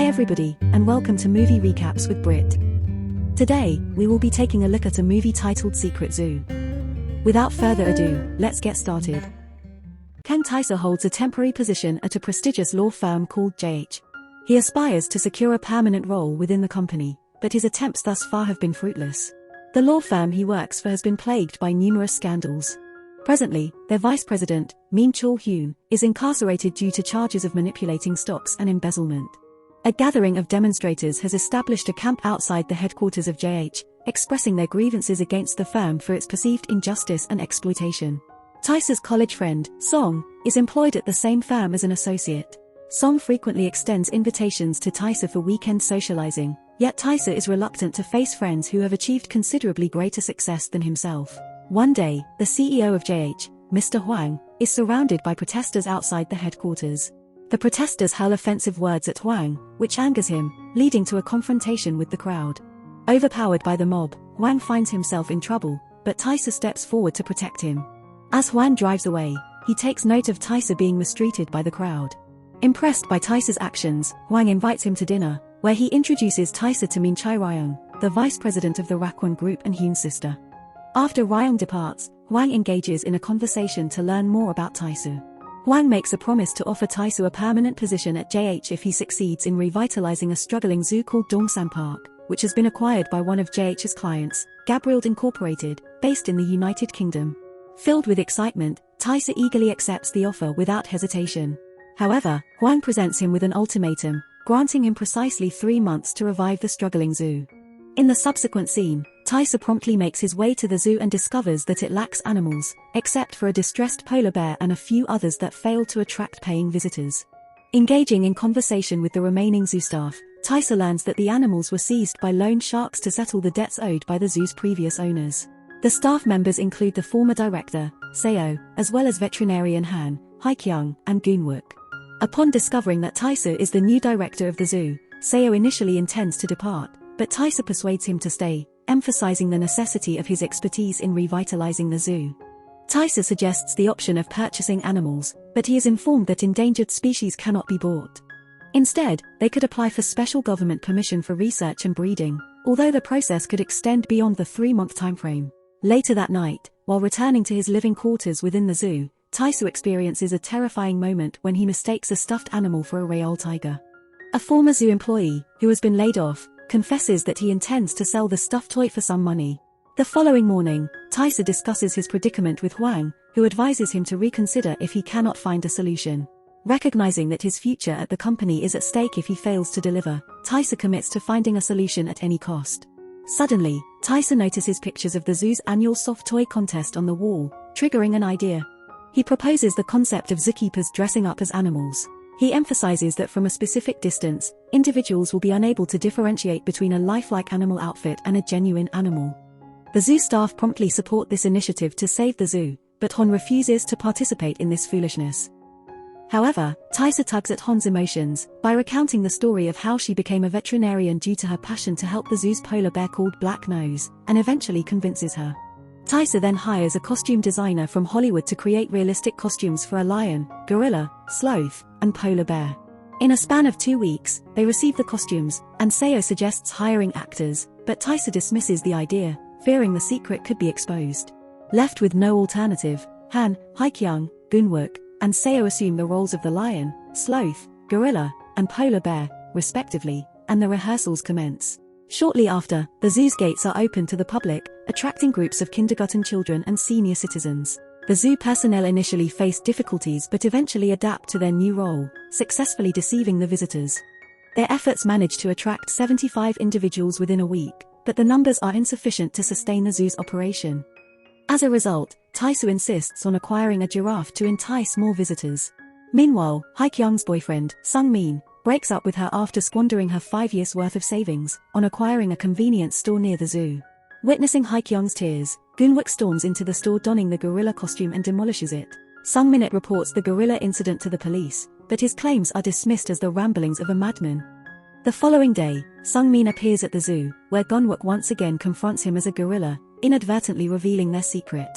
everybody, and welcome to Movie Recaps with Brit. Today, we will be taking a look at a movie titled Secret Zoo. Without further ado, let's get started. Kang So-ra holds a temporary position at a prestigious law firm called JH. He aspires to secure a permanent role within the company, but his attempts thus far have been fruitless. The law firm he works for has been plagued by numerous scandals. Presently, their vice president, Min Chul-hyun, is incarcerated due to charges of manipulating stocks and embezzlement. A gathering of demonstrators has established a camp outside the headquarters of JH, expressing their grievances against the firm for its perceived injustice and exploitation. So-ra's college friend, Song, is employed at the same firm as an associate. Song frequently extends invitations to So-ra for weekend socializing, yet So-ra is reluctant to face friends who have achieved considerably greater success than himself. One day, the CEO of JH, Mr. Hwang, is surrounded by protesters outside the headquarters. The protesters hurl offensive words at Hwang, which angers him, leading to a confrontation with the crowd. Overpowered by the mob, Hwang finds himself in trouble, but So-ra steps forward to protect him. As Hwang drives away, he takes note of So-ra being mistreated by the crowd. Impressed by So-ra's actions, Hwang invites him to dinner, where he introduces So-ra to Min Chae-ryung, the vice president of the Rakwon Group and Hyun's sister. After Ryung departs, Hwang engages in a conversation to learn more about So-ra. Hwang makes a promise to offer So-ra a permanent position at JH if he succeeds in revitalizing a struggling zoo called Dongsan Park, which has been acquired by one of JH's clients, Gabriel Incorporated, based in the United Kingdom. Filled with excitement, So-ra eagerly accepts the offer without hesitation. However, Hwang presents him with an ultimatum, granting him precisely 3 months to revive the struggling zoo. In the subsequent scene, So-ra promptly makes his way to the zoo and discovers that it lacks animals, except for a distressed polar bear and a few others that fail to attract paying visitors. Engaging in conversation with the remaining zoo staff, So-ra learns that the animals were seized by loan sharks to settle the debts owed by the zoo's previous owners. The staff members include the former director, Seo, as well as veterinarian Han, Hae-kyung, and Goon-wook. Upon discovering that So-ra is the new director of the zoo, Seo initially intends to depart, but So-ra persuades him to stay, emphasizing the necessity of his expertise in revitalizing the zoo. So-ra suggests the option of purchasing animals, but he is informed that endangered species cannot be bought. Instead, they could apply for special government permission for research and breeding, although the process could extend beyond the 3-month timeframe. Later that night, while returning to his living quarters within the zoo, So-ra experiences a terrifying moment when he mistakes a stuffed animal for a real tiger. A former zoo employee, who has been laid off, confesses that he intends to sell the stuffed toy for some money. The following morning, So-ra discusses his predicament with Hwang, who advises him to reconsider if he cannot find a solution. Recognizing that his future at the company is at stake if he fails to deliver, So-ra commits to finding a solution at any cost. Suddenly, So-ra notices pictures of the zoo's annual soft toy contest on the wall, triggering an idea. He proposes the concept of zookeepers dressing up as animals. He emphasizes that from a specific distance, individuals will be unable to differentiate between a lifelike animal outfit and a genuine animal. The zoo staff promptly support this initiative to save the zoo, but Han refuses to participate in this foolishness. However, So-ra tugs at Han's emotions by recounting the story of how she became a veterinarian due to her passion to help the zoo's polar bear called Black Nose, and eventually convinces her. So-ra then hires a costume designer from Hollywood to create realistic costumes for a lion, gorilla, sloth, and polar bear. In a span of 2 weeks, they receive the costumes, and Seo suggests hiring actors, but So-ra dismisses the idea, fearing the secret could be exposed. Left with no alternative, Han, Hae-kyung, Goon-wook, and Seo assume the roles of the lion, sloth, gorilla, and polar bear, respectively, and the rehearsals commence. Shortly after, the zoo's gates are opened to the public, attracting groups of kindergarten children and senior citizens. The zoo personnel initially face difficulties but eventually adapt to their new role, successfully deceiving the visitors. Their efforts manage to attract 75 individuals within a week, but the numbers are insufficient to sustain the zoo's operation. As a result, So-ra insists on acquiring a giraffe to entice more visitors. Meanwhile, Hae-kyung's boyfriend, Sung-min, breaks up with her after squandering her 5 years' worth of savings on acquiring a convenience store near the zoo. Witnessing Hae-kyung's tears, Goon-wook storms into the store donning the gorilla costume and demolishes it. Sung-min reports the gorilla incident to the police, but his claims are dismissed as the ramblings of a madman. The following day, Sung-min appears at the zoo, where Goon-wook once again confronts him as a gorilla, inadvertently revealing their secret.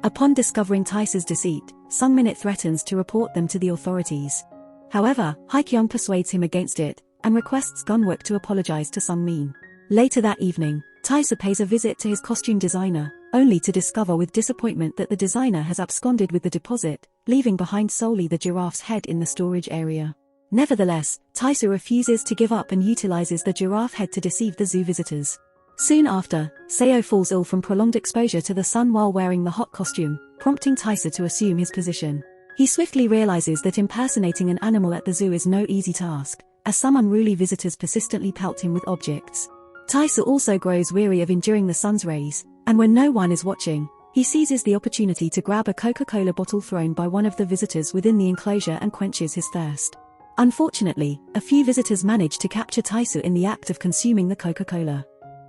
Upon discovering So-ra's deceit, Sung-min threatens to report them to the authorities. However, Hae-kyung persuades him against it, and requests Gunwook to apologize to Sung-min. Later that evening, Taisa pays a visit to his costume designer, only to discover with disappointment that the designer has absconded with the deposit, leaving behind solely the giraffe's head in the storage area. Nevertheless, Taisa refuses to give up and utilizes the giraffe head to deceive the zoo visitors. Soon after, Seo falls ill from prolonged exposure to the sun while wearing the hot costume, prompting Taisa to assume his position. He swiftly realizes that impersonating an animal at the zoo is no easy task, as some unruly visitors persistently pelt him with objects. Taisa also grows weary of enduring the sun's rays, and when no one is watching, he seizes the opportunity to grab a Coca-Cola bottle thrown by one of the visitors within the enclosure and quenches his thirst. Unfortunately, a few visitors manage to capture Taisa in the act of consuming the Coca-Cola.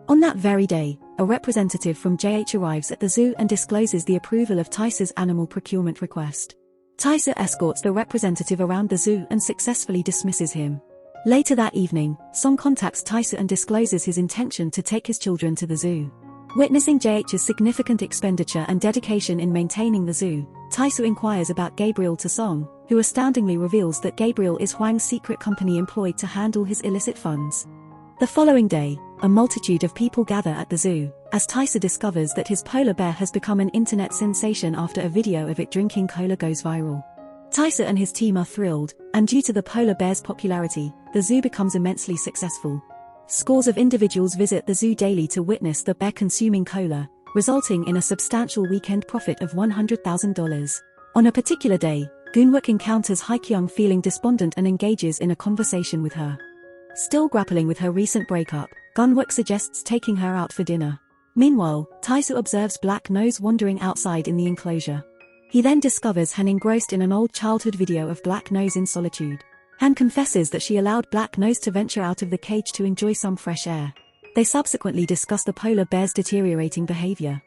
On that very day, a representative from JH arrives at the zoo and discloses the approval of Taisa's animal procurement request. Taisa escorts the representative around the zoo and successfully dismisses him. Later that evening, Song contacts Taisa and discloses his intention to take his children to the zoo. Witnessing JH's significant expenditure and dedication in maintaining the zoo, Taisa inquires about Gabriel to Song, who astoundingly reveals that Gabriel is Hwang's secret company employed to handle his illicit funds. The following day, a multitude of people gather at the zoo, as Taisa discovers that his polar bear has become an internet sensation after a video of it drinking cola goes viral. Taisa and his team are thrilled, and due to the polar bear's popularity, the zoo becomes immensely successful. Scores of individuals visit the zoo daily to witness the bear consuming cola, resulting in a substantial weekend profit of $100,000. On a particular day, Gunwook encounters Hae-kyung feeling despondent and engages in a conversation with her. Still grappling with her recent breakup, Gunwook suggests taking her out for dinner. Meanwhile, Taisa observes Black Nose wandering outside in the enclosure. He then discovers Han engrossed in an old childhood video of Black Nose in solitude. Han confesses that she allowed Black Nose to venture out of the cage to enjoy some fresh air. They subsequently discuss the polar bear's deteriorating behavior.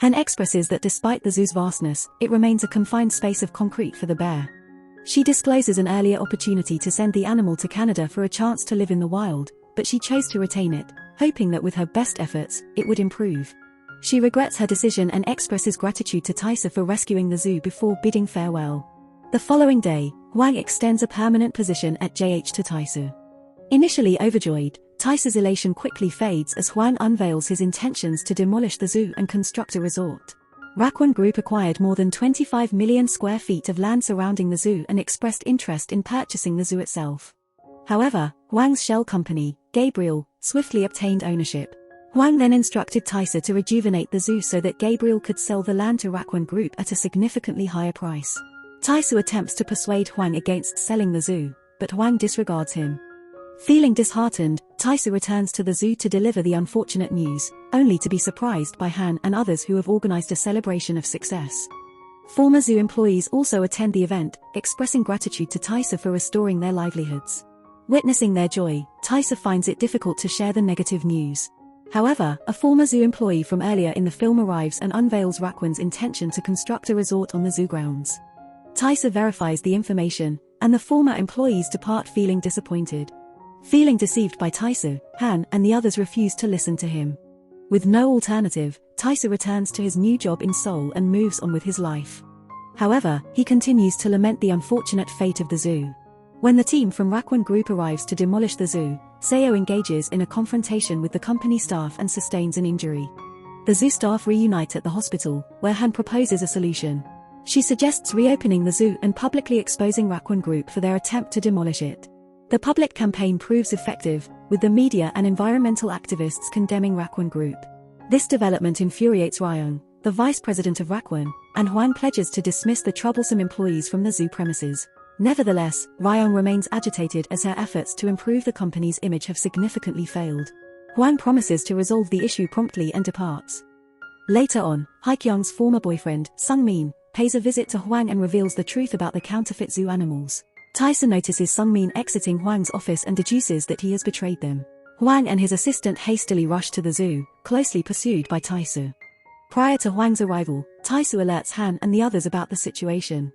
Han expresses that despite the zoo's vastness, it remains a confined space of concrete for the bear. She discloses an earlier opportunity to send the animal to Canada for a chance to live in the wild, but she chose to retain it, hoping that with her best efforts, it would improve. She regrets her decision and expresses gratitude to Taisa for rescuing the zoo before bidding farewell. The following day, Hwang extends a permanent position at JH to Taisa. Initially overjoyed, Taisa's elation quickly fades as Hwang unveils his intentions to demolish the zoo and construct a resort. Rakwon Group acquired more than 25 million square feet of land surrounding the zoo and expressed interest in purchasing the zoo itself. However, Hwang's shell company, Gabriel, swiftly obtained ownership. Hwang then instructed Taisa to rejuvenate the zoo so that Gabriel could sell the land to Rakwon Group at a significantly higher price. Taisa attempts to persuade Hwang against selling the zoo, but Hwang disregards him. Feeling disheartened, Taisa returns to the zoo to deliver the unfortunate news, only to be surprised by Han and others who have organized a celebration of success. Former zoo employees also attend the event, expressing gratitude to Taisa for restoring their livelihoods. Witnessing their joy, Taisa finds it difficult to share the negative news. However, a former zoo employee from earlier in the film arrives and unveils Rakwon's intention to construct a resort on the zoo grounds. Taisa verifies the information, and the former employees depart feeling disappointed. Feeling deceived by Taisa, Han and the others refuse to listen to him. With no alternative, Taisa returns to his new job in Seoul and moves on with his life. However, he continues to lament the unfortunate fate of the zoo. When the team from Rakwon Group arrives to demolish the zoo, Seo engages in a confrontation with the company staff and sustains an injury. The zoo staff reunite at the hospital, where Han proposes a solution. She suggests reopening the zoo and publicly exposing Rakwon Group for their attempt to demolish it. The public campaign proves effective, with the media and environmental activists condemning Rakwon Group. This development infuriates Ryung, the vice president of Rakwon, and Hwang pledges to dismiss the troublesome employees from the zoo premises. Nevertheless, Ryung remains agitated as her efforts to improve the company's image have significantly failed. Hwang promises to resolve the issue promptly and departs. Later on, Hae-kyung's former boyfriend, Sung-min, pays a visit to Hwang and reveals the truth about the counterfeit zoo animals. Taisa notices Sung-min exiting Hwang's office and deduces that he has betrayed them. Hwang and his assistant hastily rush to the zoo, closely pursued by Taisa. Prior to Hwang's arrival, Taisa alerts Han and the others about the situation.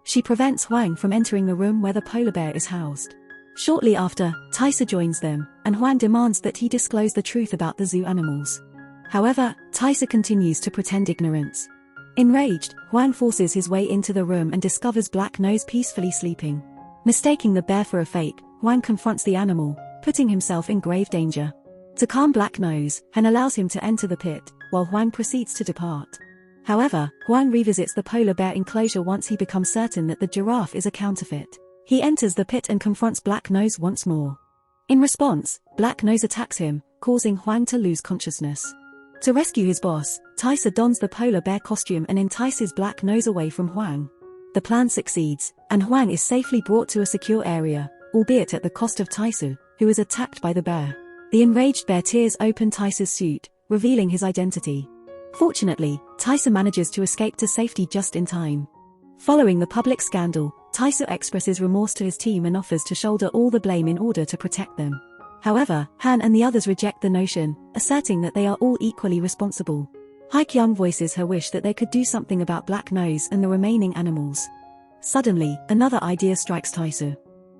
She prevents Hwang from entering the room where the polar bear is housed. Shortly after, Taisa joins them, and Hwang demands that he disclose the truth about the zoo animals. However, Taisa continues to pretend ignorance. Enraged, Hwang forces his way into the room and discovers Black Nose peacefully sleeping. Mistaking the bear for a fake, Hwang confronts the animal, putting himself in grave danger. To calm Black Nose, Han allows him to enter the pit, while Hwang proceeds to depart. However, Hwang revisits the polar bear enclosure once he becomes certain that the giraffe is a counterfeit. He enters the pit and confronts Black Nose once more. In response, Black Nose attacks him, causing Hwang to lose consciousness. To rescue his boss, Taisa dons the polar bear costume and entices Black Nose away from Hwang. The plan succeeds, and Hwang is safely brought to a secure area, albeit at the cost of Taisa, who is attacked by the bear. The enraged bear tears open Taisa's suit, revealing his identity. Fortunately, Taisa manages to escape to safety just in time. Following the public scandal, Taisa expresses remorse to his team and offers to shoulder all the blame in order to protect them. However, Han and the others reject the notion, asserting that they are all equally responsible. Hae-kyung voices her wish that they could do something about Black Nose and the remaining animals. Suddenly, another idea strikes Taisa.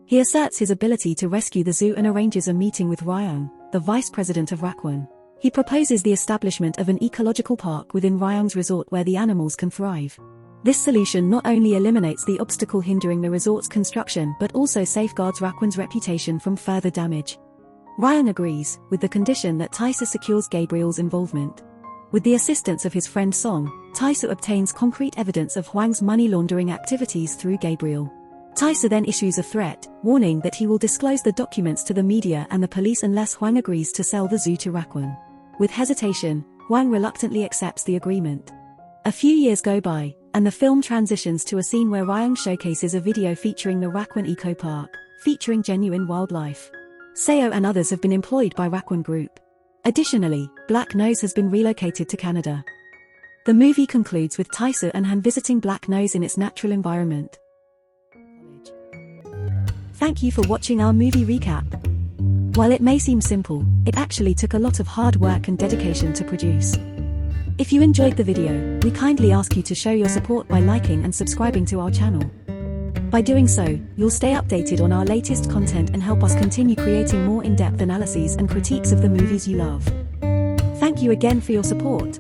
He asserts his ability to rescue the zoo and arranges a meeting with Ryong, the vice president of Rakwon. He proposes the establishment of an ecological park within Ryong's resort where the animals can thrive. This solution not only eliminates the obstacle hindering the resort's construction but also safeguards Rakwon's reputation from further damage. Ryong agrees, with the condition that Taisa secures Gabriel's involvement. With the assistance of his friend Song, Taisa obtains concrete evidence of Hwang's money laundering activities through Gabriel. Taisa then issues a threat, warning that he will disclose the documents to the media and the police unless Hwang agrees to sell the zoo to Rakwon. With hesitation, Hwang reluctantly accepts the agreement. A few years go by, and the film transitions to a scene where Ryong showcases a video featuring the Rakwon Eco Park, featuring genuine wildlife. Seo and others have been employed by Rakwon Group. Additionally, Black Nose has been relocated to Canada. The movie concludes with Taisa and Han visiting Black Nose in its natural environment. Thank you for watching our movie recap. While it may seem simple, it actually took a lot of hard work and dedication to produce. If you enjoyed the video, we kindly ask you to show your support by liking and subscribing to our channel. By doing so, you'll stay updated on our latest content and help us continue creating more in-depth analyses and critiques of the movies you love. Thank you again for your support.